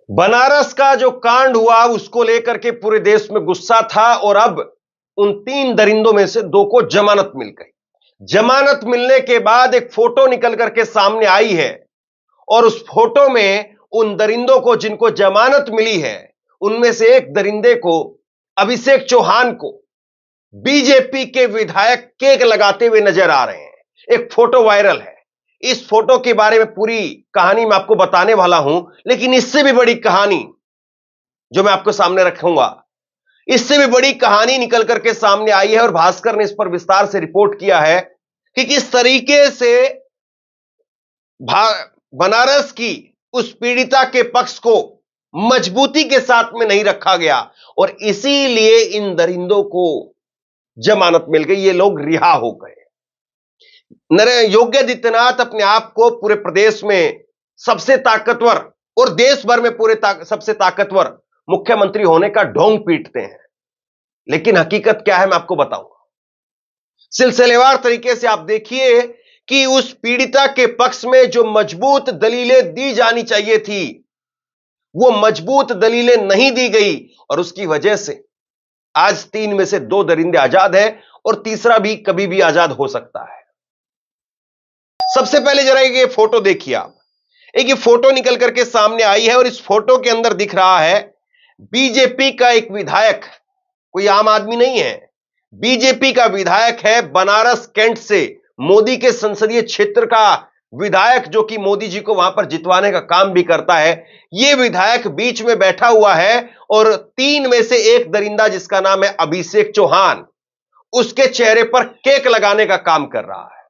बनारस का जो कांड हुआ उसको लेकर के पूरे देश में गुस्सा था और अब उन 3 दरिंदों में से 2 को जमानत मिल गई। जमानत मिलने के बाद एक फोटो निकल करके सामने आई है और उस फोटो में उन दरिंदों को जिनको जमानत मिली है, उनमें से एक दरिंदे को, अभिषेक चौहान को, बीजेपी के विधायक केक लगाते हुए नजर आ रहे हैं। एक फोटो वायरल है। इस फोटो के बारे में पूरी कहानी मैं आपको बताने वाला हूं, लेकिन इससे भी बड़ी कहानी जो मैं आपको सामने रखूंगा, इससे भी बड़ी कहानी निकल करके सामने आई है और भास्कर ने इस पर विस्तार से रिपोर्ट किया है कि किस तरीके से बनारस की उस पीड़िता के पक्ष को मजबूती के साथ में नहीं रखा गया और इसीलिए इन दरिंदों को जमानत मिल गई, ये लोग रिहा हो गए। योगी आदित्यनाथ अपने आप को पूरे प्रदेश में सबसे ताकतवर और देश भर में सबसे ताकतवर मुख्यमंत्री होने का ढोंग पीटते हैं, लेकिन हकीकत क्या है मैं आपको बताऊंगा। सिलसिलेवार तरीके से आप देखिए कि उस पीड़िता के पक्ष में जो मजबूत दलीलें दी जानी चाहिए थी, वो मजबूत दलीलें नहीं दी गई और उसकी वजह से आज 3 में से 2 दरिंदे आजाद हैं और तीसरा भी कभी भी आजाद हो सकता है। सबसे पहले जरा ये फोटो देखिए आप। एक ये फोटो निकल करके सामने आई है और इस फोटो के अंदर दिख रहा है बीजेपी का एक विधायक, कोई आम आदमी नहीं है, बीजेपी का विधायक है, बनारस कैंट से मोदी के संसदीय क्षेत्र का विधायक, जो कि मोदी जी को वहां पर जितवाने का काम भी करता है। यह विधायक बीच में बैठा हुआ है और 3 में से एक दरिंदा जिसका नाम है अभिषेक चौहान, उसके चेहरे पर केक लगाने का काम कर रहा है।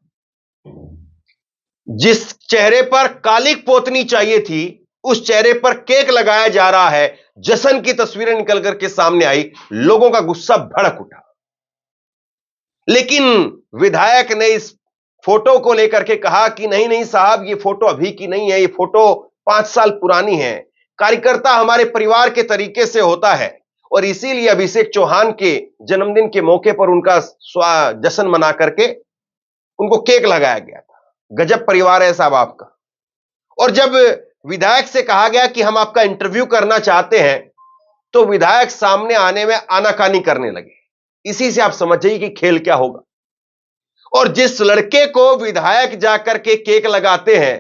जिस चेहरे पर कालिक पोतनी चाहिए थी, उस चेहरे पर केक लगाया जा रहा है। जश्न की तस्वीरें निकल करके सामने आई, लोगों का गुस्सा भड़क उठा। लेकिन विधायक ने इस फोटो को लेकर के कहा कि नहीं नहीं साहब, ये फोटो अभी की नहीं है, ये फोटो 5 साल पुरानी है। कार्यकर्ता हमारे परिवार के तरीके से होता है और इसीलिए अभिषेक चौहान के जन्मदिन के मौके पर उनका जश्न मना करके उनको केक लगाया गया था। गजब परिवार है साहब आपका। और जब विधायक से कहा गया कि हम आपका इंटरव्यू करना चाहते हैं, तो विधायक सामने आने में आनाकानी करने लगे। इसी से आप समझ जाइए कि खेल क्या होगा। और जिस लड़के को विधायक जाकर के केक लगाते हैं,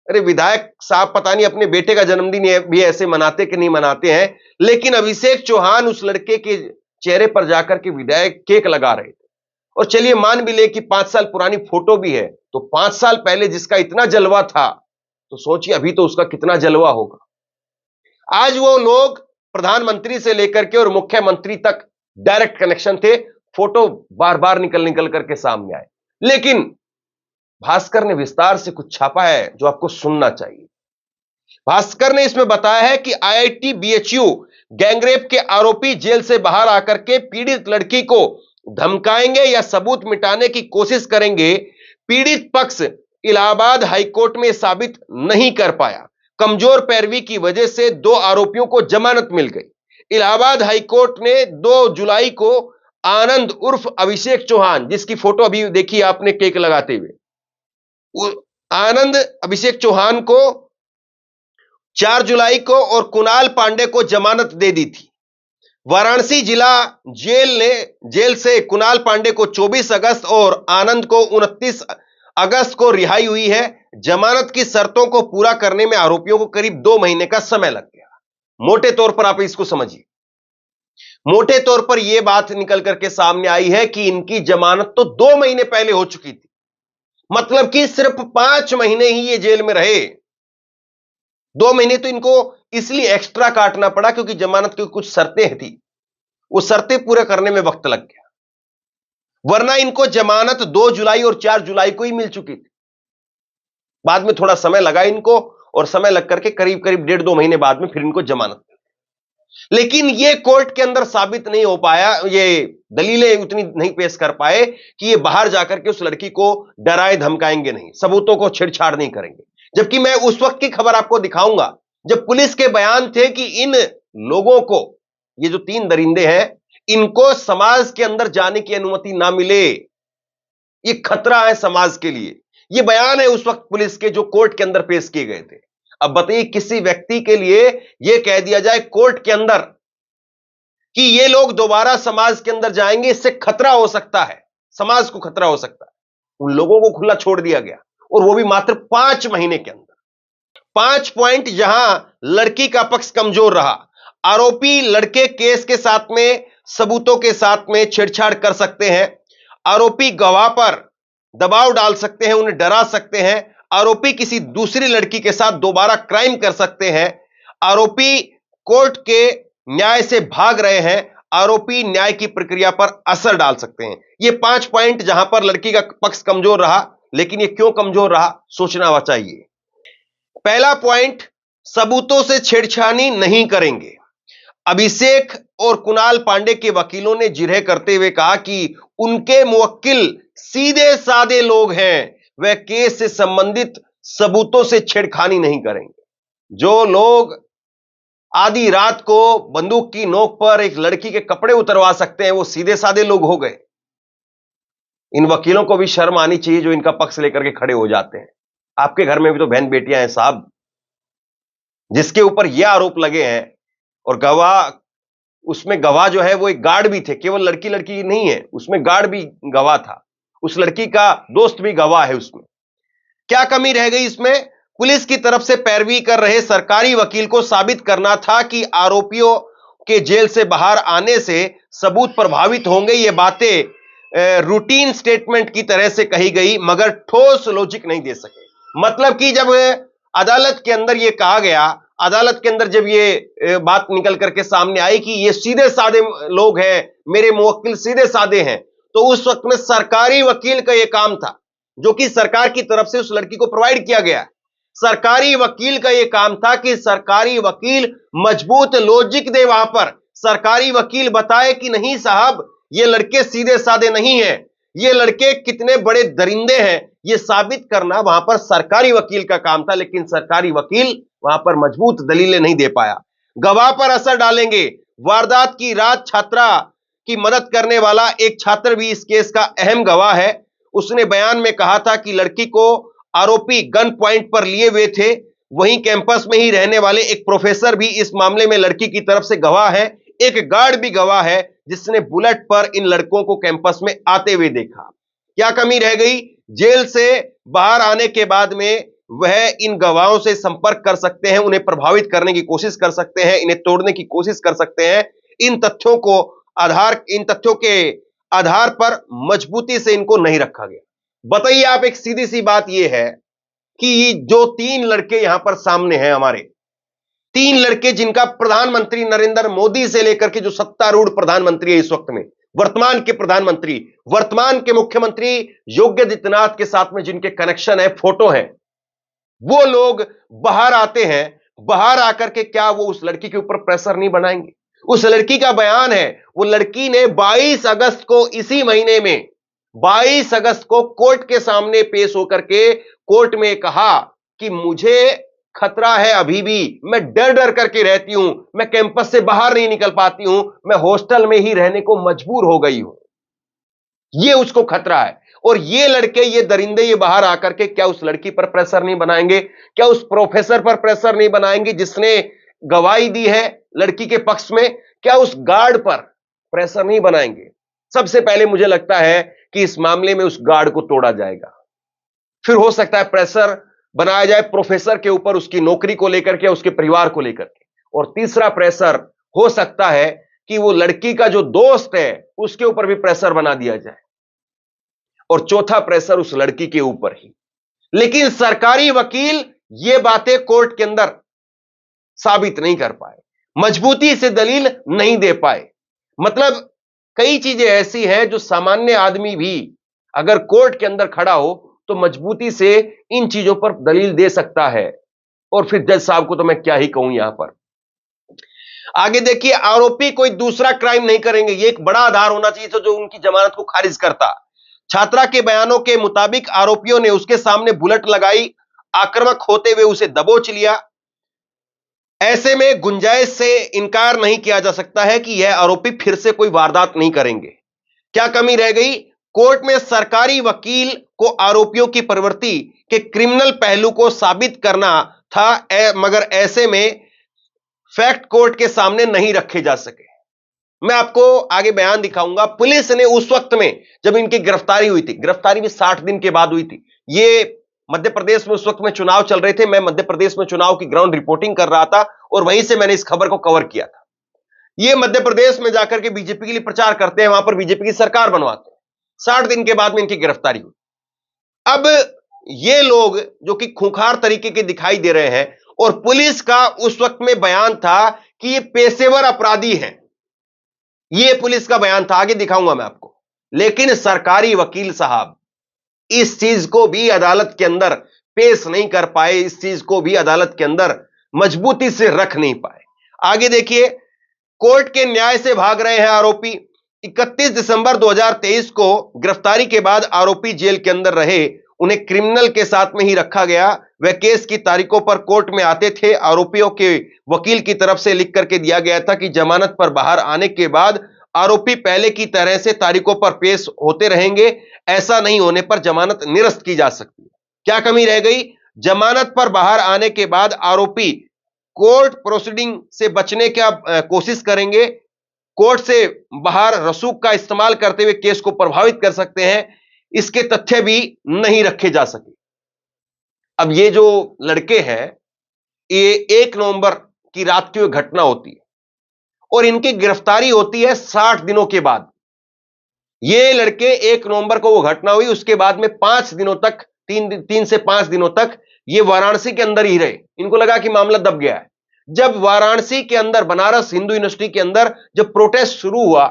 अरे विधायक साहब पता नहीं अपने बेटे का जन्मदिन भी ऐसे मनाते कि नहीं मनाते हैं, लेकिन अभिषेक चौहान उस लड़के के चेहरे पर जाकर के विधायक केक लगा रहे थे। और चलिए मान भी ले कि 5 साल पुरानी फोटो भी है, तो 5 साल पहले जिसका इतना जलवा था, तो सोचिए अभी तो उसका कितना जलवा होगा। आज वो लोग प्रधानमंत्री से लेकर के और मुख्यमंत्री तक डायरेक्ट कनेक्शन थे। फोटो बार बार निकल करके सामने आए, लेकिन भास्कर ने विस्तार से कुछ छापा है जो आपको सुनना चाहिए। भास्कर ने इसमें बताया है कि आईआईटी बीएचयू गैंगरेप के आरोपी जेल से बाहर आकर के पीड़ित लड़की को धमकाएंगे या सबूत मिटाने की कोशिश करेंगे। पीड़ित पक्ष इलाहाबाद हाईकोर्ट में साबित नहीं कर पाया। कमजोर पैरवी की वजह से 2 आरोपियों को जमानत मिल गई। इलाहाबाद हाईकोर्ट ने 2 जुलाई को आनंद उर्फ अभिषेक चौहान, जिसकी फोटो अभी देखी आपने केक लगाते हुए, आनंद अभिषेक चौहान को 4 जुलाई को और कुणाल पांडे को जमानत दे दी थी। वाराणसी जिला जेल से कुणाल पांडे को 24 अगस्त और आनंद को 29 अगस्त को रिहाई हुई है। जमानत की शर्तों को पूरा करने में आरोपियों को करीब 2 महीने का समय लग गया। मोटे तौर पर आप इसको समझिए। मोटे तौर पर यह बात निकल करके सामने आई है कि इनकी जमानत तो 2 महीने पहले हो चुकी थी, मतलब कि सिर्फ 5 महीने ही ये जेल में रहे। 2 महीने तो इनको इसलिए एक्स्ट्रा काटना पड़ा क्योंकि जमानत की कुछ शर्तें थी, वो शर्तें पूरे करने में वक्त लग गया, वरना इनको जमानत 2 जुलाई और 4 जुलाई को ही मिल चुकी थी। बाद में थोड़ा समय लगा इनको और समय लग करके करीब 1.5-2 महीने बाद में फिर इनको जमानत मिली। लेकिन ये कोर्ट के अंदर साबित नहीं हो पाया, ये दलीलें उतनी नहीं पेश कर पाए कि ये बाहर जाकर के उस लड़की को डराए धमकाएंगे नहीं, सबूतों को छेड़छाड़ नहीं करेंगे। जबकि मैं उस वक्त की खबर आपको दिखाऊंगा जब पुलिस के बयान थे कि इन लोगों को, ये जो 3 दरिंदे हैं, इनको समाज के अंदर जाने की अनुमति ना मिले, ये खतरा है समाज के लिए। ये बयान है उस वक्त पुलिस के जो कोर्ट के अंदर पेश किए गए थे। अब बताइए, किसी व्यक्ति के लिए यह कह दिया जाए कोर्ट के अंदर कि ये लोग दोबारा समाज के अंदर जाएंगे, इससे खतरा हो सकता है, समाज को खतरा हो सकता है। उन लोगों को खुला छोड़ दिया गया, और वो भी मात्र 5 महीने के अंदर। 5 पॉइंट जहां लड़की का पक्ष कमजोर रहा। आरोपी लड़के केस के साथ में, सबूतों के साथ में छेड़छाड़ कर सकते हैं। आरोपी गवाह पर दबाव डाल सकते हैं, उन्हें डरा सकते हैं। आरोपी किसी दूसरी लड़की के साथ दोबारा क्राइम कर सकते हैं। आरोपी कोर्ट के न्याय से भाग रहे हैं। आरोपी न्याय की प्रक्रिया पर असर डाल सकते हैं। ये 5 पॉइंट जहां पर लड़की का पक्ष कमजोर रहा। लेकिन ये क्यों कमजोर रहा, सोचना चाहिए। पहला पॉइंट, सबूतों से छेड़छाड़ी नहीं करेंगे। अभिषेक और कुणाल पांडे के वकीलों ने जिरह करते हुए कहा कि उनके मुवक्किल सीधे साधे लोग हैं, वह केस से संबंधित सबूतों से छेड़खानी नहीं करेंगे। जो लोग आधी रात को बंदूक की नोक पर एक लड़की के कपड़े उतरवा सकते हैं, वो सीधे साधे लोग हो गए। इन वकीलों को भी शर्म आनी चाहिए जो इनका पक्ष लेकर के खड़े हो जाते हैं। आपके घर में भी तो बहन बेटियां हैं साहब, जिसके ऊपर यह आरोप लगे हैं। और गवाह, उसमें गवाह जो है वो एक गार्ड भी थे, केवल लड़की लड़की नहीं है, उसमें गार्ड भी गवाह था, उस लड़की का दोस्त भी गवाह है। उसमें क्या कमी रह गई? इसमें पुलिस की तरफ से पैरवी कर रहे सरकारी वकील को साबित करना था कि आरोपियों के जेल से बाहर आने से सबूत प्रभावित होंगे। ये बातें रूटीन स्टेटमेंट की तरह से कही गई, मगर ठोस लॉजिक नहीं दे सके। मतलब कि जब अदालत के अंदर यह कहा गया, अदालत के अंदर जब ये बात निकल करके सामने आई कि ये सीधे साधे लोग हैं, मेरे मुवक्किल सीधे साधे हैं, तो उस वक्त में सरकारी वकील का यह काम था, जो कि सरकार की तरफ से उस लड़की को प्रोवाइड किया गया। सरकारी वकील का यह काम था कि सरकारी वकील मजबूत लॉजिक दे, वहां पर सरकारी वकील बताए कि नहीं साहब, ये लड़के सीधे साधे नहीं हैं, ये लड़के कितने बड़े दरिंदे हैं, ये साबित करना वहां पर सरकारी वकील का काम था। लेकिन सरकारी वकील वहां पर मजबूत दलीलें नहीं दे पाया। गवाह पर असर डालेंगे। वारदात की रात छात्रा की मदद करने वाला एक छात्र भी इस केस का अहम गवाह है। उसने बयान में कहा था कि लड़की को आरोपी गन पॉइंट पर लिए हुए थे। वहीं कैंपस में ही रहने वाले एक प्रोफेसर भी इस मामले में लड़की की तरफ से गवाह है। एक गार्ड भी गवाह है, जिसने बुलेट पर इन लड़कों को कैंपस में आते हुए देखा। क्या कमी रह गई? जेल से बाहर आने के बाद में वह इन गवाहों से संपर्क कर सकते हैं, उन्हें प्रभावित करने की कोशिश कर सकते हैं, इन्हें तोड़ने की कोशिश कर सकते हैं। इन तथ्यों के आधार पर मजबूती से इनको नहीं रखा गया। बताइए आप, एक सीधी सी बात यह है कि जो 3 लड़के यहां पर सामने हैं, हमारे 3 लड़के जिनका प्रधानमंत्री नरेंद्र मोदी से लेकर के जो सत्तारूढ़ प्रधानमंत्री है इस वक्त में, वर्तमान के प्रधानमंत्री, वर्तमान के मुख्यमंत्री योगी आदित्यनाथ के साथ में जिनके कनेक्शन है, फोटो है, वो लोग बाहर आते हैं। बाहर आकर के क्या वो उस लड़की के ऊपर प्रेशर नहीं बनाएंगे? उस लड़की का बयान है, वो लड़की ने 22 अगस्त को, इसी महीने में 22 अगस्त को कोर्ट के सामने पेश होकर के कोर्ट में कहा कि मुझे खतरा है, अभी भी मैं डर डर करके रहती हूं, मैं कैंपस से बाहर नहीं निकल पाती हूं, मैं हॉस्टल में ही रहने को मजबूर हो गई हूं। ये उसको खतरा है। और ये लड़के, ये दरिंदे, ये बाहर आकर के क्या उस लड़की पर प्रेशर नहीं बनाएंगे? क्या उस प्रोफेसर पर प्रेशर नहीं बनाएंगे जिसने गवाही दी है लड़की के पक्ष में? क्या उस गार्ड पर प्रेशर नहीं बनाएंगे? सबसे पहले मुझे लगता है कि इस मामले में उस गार्ड को तोड़ा जाएगा। फिर हो सकता है प्रेशर बनाया जाए प्रोफेसर के ऊपर, उसकी नौकरी को लेकर के, उसके परिवार को लेकर के। और तीसरा प्रेशर हो सकता है कि वो लड़की का जो दोस्त है उसके ऊपर भी प्रेशर बना दिया जाए। और चौथा प्रेशर उस लड़की के ऊपर ही। लेकिन सरकारी वकील ये बातें कोर्ट के अंदर साबित नहीं कर पाए, मजबूती से दलील नहीं दे पाए। मतलब कई चीजें ऐसी हैं जो सामान्य आदमी भी अगर कोर्ट के अंदर खड़ा हो तो मजबूती से इन चीजों पर दलील दे सकता है। और फिर जज साहब को तो मैं क्या ही कहूं यहां पर। आगे देखिए, आरोपी कोई दूसरा क्राइम नहीं करेंगे, यह एक बड़ा आधार होना चाहिए जो उनकी जमानत को खारिज करता। छात्रा के बयानों के मुताबिक आरोपियों ने उसके सामने बुलेट लगाई, आक्रामक होते हुए उसे दबोच लिया। ऐसे में गुंजाइश से इनकार नहीं किया जा सकता है कि यह आरोपी फिर से कोई वारदात नहीं करेंगे। क्या कमी रह गई? कोर्ट में सरकारी वकील को आरोपियों की प्रवृत्ति के क्रिमिनल पहलू को साबित करना था, मगर ऐसे में फैक्ट कोर्ट के सामने नहीं रखे जा सके। मैं आपको आगे बयान दिखाऊंगा। पुलिस ने उस वक्त में जब इनकी गिरफ्तारी हुई थी, गिरफ्तारी भी 60 दिन के बाद हुई थी। ये मध्य प्रदेश में उस वक्त में चुनाव चल रहे थे। मैं मध्य प्रदेश में चुनाव की ग्राउंड रिपोर्टिंग कर रहा था और वहीं से मैंने इस खबर को कवर किया था। ये मध्य प्रदेश में जाकर के बीजेपी के लिए प्रचार करते हैं, वहां पर बीजेपी की सरकार बनवाते हैं। 60 दिन के बाद में इनकी गिरफ्तारी हुई। अब ये लोग जो कि खूंखार तरीके के दिखाई दे रहे हैं, और पुलिस का उस वक्त में बयान था कि ये पेशेवर अपराधी हैं। ये पुलिस का बयान था, आगे दिखाऊंगा मैं आपको। लेकिन सरकारी वकील साहब इस चीज को भी अदालत के अंदर पेश नहीं कर पाए, इस चीज को भी अदालत के अंदर मजबूती से रख नहीं पाए। आगे देखिए, कोर्ट के न्याय से भाग रहे हैं आरोपी। 31 दिसंबर 2023 को गिरफ्तारी के बाद आरोपी जेल के अंदर रहे। उन्हें क्रिमिनल के साथ में ही रखा गया। वह केस की तारीखों पर कोर्ट में आते थे। आरोपियों के वकील की तरफ से लिख करके दिया गया था कि जमानत पर बाहर आने के बाद आरोपी पहले की तरह से तारीखों पर पेश होते रहेंगे। ऐसा नहीं होने पर जमानत निरस्त की जा सकती है। क्या कमी रह गई? जमानत पर बाहर आने के बाद आरोपी कोर्ट प्रोसीडिंग से बचने की कोशिश करेंगे। कोर्ट से बाहर रसूख का इस्तेमाल करते हुए केस को प्रभावित कर सकते हैं। इसके तथ्य भी नहीं रखे जा सके। अब ये जो लड़के हैं, ये 1 नवंबर की रात की घटना होती है और इनकी गिरफ्तारी होती है 60 दिनों के बाद। ये लड़के 1 नवंबर को वो घटना हुई, उसके बाद में 5 दिनों तक, 3 से 5 दिनों तक ये वाराणसी के अंदर ही रहे। इनको लगा कि मामला दब गया है। जब वाराणसी के अंदर, बनारस हिंदू यूनिवर्सिटी के अंदर जब प्रोटेस्ट शुरू हुआ,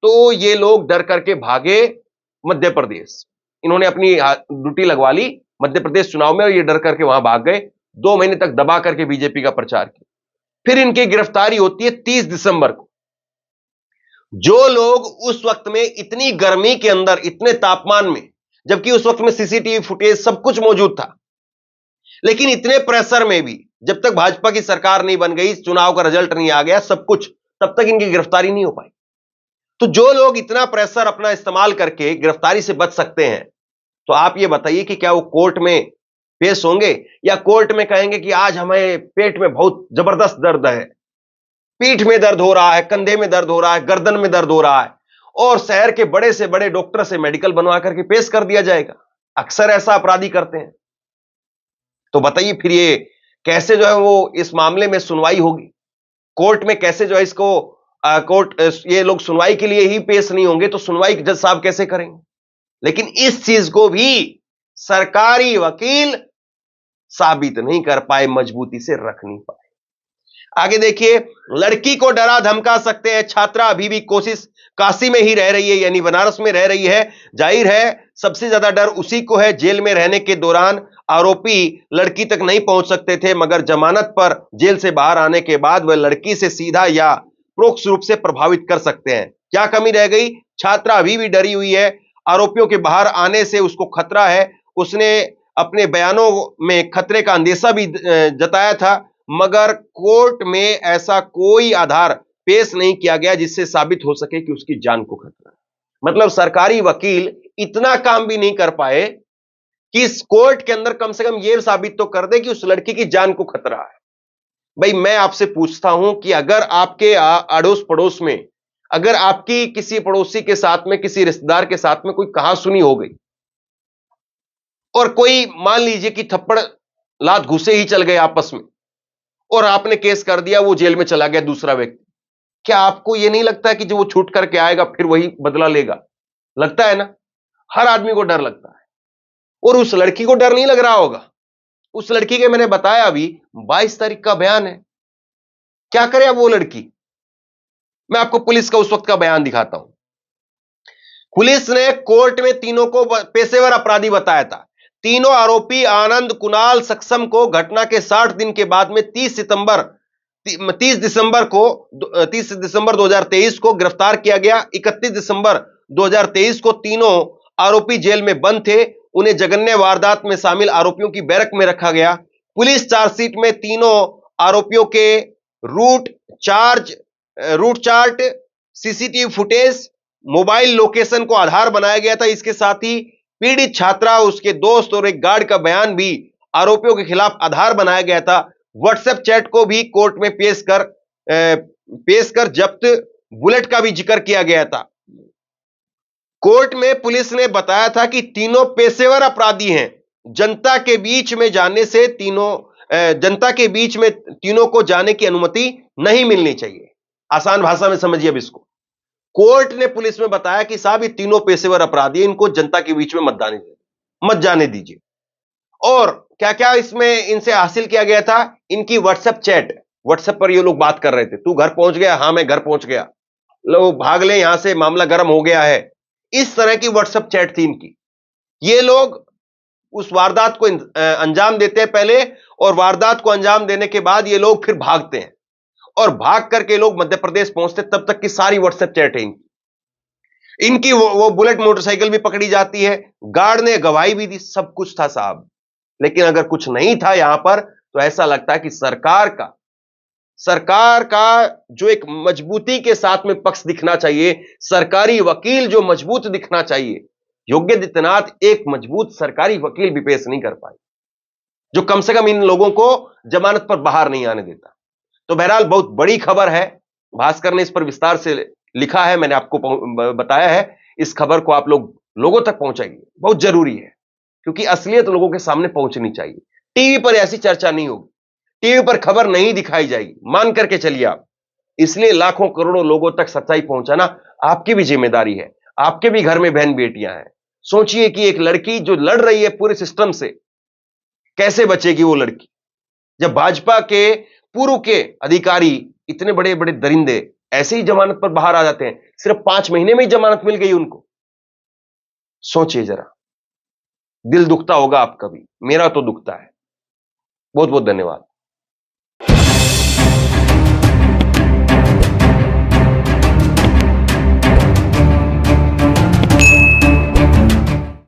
तो ये लोग डर करके भागे मध्य प्रदेश। इन्होंने अपनी ड्यूटी लगवा ली मध्य प्रदेश चुनाव में और ये डर करके वहां भाग गए। 2 महीने तक दबा करके बीजेपी का प्रचार किया। फिर इनकी गिरफ्तारी होती है 30 दिसंबर को। जो लोग उस वक्त में इतनी गर्मी के अंदर, इतने तापमान में, जबकि उस वक्त में सीसीटीवी फुटेज सब कुछ मौजूद था, लेकिन इतने प्रेशर में भी जब तक भाजपा की सरकार नहीं बन गई, चुनाव का रिजल्ट नहीं आ गया, सब कुछ, तब तक इनकी गिरफ्तारी नहीं हो पाई। तो जो लोग इतना प्रेशर अपना इस्तेमाल करके गिरफ्तारी से बच सकते हैं, तो आप ये बताइए कि क्या वो कोर्ट में पेश होंगे या कोर्ट में कहेंगे कि आज हमें पेट में बहुत जबरदस्त दर्द है, पीठ में दर्द हो रहा है, कंधे में दर्द हो रहा है, गर्दन में दर्द हो रहा है, और शहर के बड़े से बड़े डॉक्टर से मेडिकल बनवा करके पेश कर दिया जाएगा। अक्सर ऐसा अपराधी करते हैं। तो बताइए फिर ये कैसे जो है वो इस मामले में सुनवाई होगी? कोर्ट में कैसे जो है इसको कोर्ट, ये लोग सुनवाई के लिए ही पेश नहीं होंगे तो सुनवाई जज साहब कैसे करेंगे? लेकिन इस चीज को भी सरकारी वकील साबित नहीं कर पाए, मजबूती से रख नहीं पाए। आगे देखिए, लड़की को डरा धमका सकते हैं छात्रा, अभी भी कोशिश काशी में ही रह रही है, यानी बनारस में रह रही है। जाहिर है सबसे ज्यादा डर उसी को है। जेल में रहने के दौरान आरोपी लड़की तक नहीं पहुंच सकते थे, मगर जमानत पर जेल से बाहर आने के बाद वह लड़की से सीधा या परोक्ष रूप से प्रभावित कर सकते हैं। क्या कमी रह गई? छात्रा अभी भी डरी हुई है। आरोपियों के बाहर आने से उसको खतरा है। उसने अपने बयानों में खतरे का अंदेशा भी जताया था, मगर कोर्ट में ऐसा कोई आधार पेश नहीं किया गया जिससे साबित हो सके कि उसकी जान को खतरा है। मतलब सरकारी वकील इतना काम भी नहीं कर पाए कि इस कोर्ट के अंदर कम से कम यह साबित तो कर दे कि उस लड़की की जान को खतरा है। भाई मैं आपसे पूछता हूं कि अगर आपके अड़ोस पड़ोस में, अगर आपकी किसी पड़ोसी के साथ में, किसी रिश्तेदार के साथ में कोई कहासुनी हो गई और कोई मान लीजिए कि थप्पड़ लात घुसे ही चल गए आपस में और आपने केस कर दिया, वो जेल में चला गया दूसरा व्यक्ति, क्या आपको यह नहीं लगता है कि जो वो छूट करके आएगा फिर वही बदला लेगा? लगता है ना? हर आदमी को डर लगता है। और उस लड़की को डर नहीं लग रहा होगा। उस लड़की के मैंने बताया अभी 22 तारीख का बयान है। क्या करे अब वो लड़की? मैं आपको पुलिस का उस वक्त का बयान दिखाता हूं। पुलिस ने कोर्ट में तीनों को पेशेवर अपराधी बताया था। तीनों आरोपी आनंद, कुणाल, सक्षम को घटना के 60 दिन के बाद में 30 दिसंबर 2023 को गिरफ्तार किया गया। 31 दिसंबर 2023 को तीनों आरोपी जेल में बंद थे। उन्हें जघन्य वारदात में शामिल आरोपियों की बैरक में रखा गया। पुलिस चार्जशीट में तीनों आरोपियों के route chart, CCTV footage, mobile location को आधार बनाया गया था। इसके साथ ही पीड़ित छात्रा, उसके दोस्त और एक गार्ड का बयान भी आरोपियों के खिलाफ आधार बनाया गया था। व्हाट्सएप चैट को भी कोर्ट में पेश कर जब्त बुलेट का भी जिक्र किया गया था। कोर्ट में पुलिस ने बताया था कि तीनों पेशेवर अपराधी हैं। जनता के बीच में तीनों को जाने की अनुमति नहीं मिलनी चाहिए। आसान भाषा में समझिए अब इसको। कोर्ट ने पुलिस में बताया कि साहब ये तीनों पेशेवर अपराधी, इनको जनता के बीच में मत जाने दीजिए। और क्या क्या इसमें इनसे हासिल किया गया था? इनकी व्हाट्सएप पर ये लोग बात कर रहे थे। तू घर पहुंच गया? हां मैं घर पहुंच गया। लोग भाग ले यहां से, मामला गर्म हो गया है। इस तरह की व्हाट्सएप चैट थी इनकी। ये लोग उस वारदात को अंजाम देते हैं पहले, और वारदात को अंजाम देने के बाद ये लोग फिर भागते हैं, और भाग करके लोग मध्य प्रदेश पहुंचते। तब तक की सारी व्हाट्सएप चैट है इनकी। वो बुलेट मोटरसाइकिल भी पकड़ी जाती है, गार्ड ने गवाही भी दी, सब कुछ था साहब। लेकिन अगर कुछ नहीं था यहां पर, तो ऐसा लगता है कि सरकार का जो एक मजबूती के साथ में पक्ष दिखना चाहिए, सरकारी वकील जो मजबूत दिखना चाहिए, योगी आदित्यनाथ एक मजबूत सरकारी वकील भी पेश नहीं कर पाए, जो कम से कम इन लोगों को जमानत पर बाहर नहीं आने देता। तो बहरहाल बहुत बड़ी खबर है। भास्कर ने इस पर विस्तार से लिखा है, मैंने आपको बताया है। इस खबर को आप लोगों तक पहुंचाइए, बहुत जरूरी है, क्योंकि असलियत लोगों के सामने पहुंचनी चाहिए। टीवी पर ऐसी चर्चा नहीं होगी, टीवी पर खबर नहीं दिखाई जाएगी, मान करके चलिए आप। इसलिए लाखों करोड़ों लोगों तक सच्चाई पहुंचाना आपकी भी जिम्मेदारी है। आपके भी घर में बहन बेटियां हैं। सोचिए कि एक लड़की जो लड़ रही है पूरे सिस्टम से, कैसे बचेगी वो लड़की, जब भाजपा के पूर्व के अधिकारी, इतने बड़े बड़े दरिंदे ऐसे ही जमानत पर बाहर आ जाते हैं। सिर्फ 5 महीने में ही जमानत मिल गई उनको। सोचिए जरा, दिल दुखता होगा आपका भी, मेरा तो दुखता है। बहुत बहुत धन्यवाद।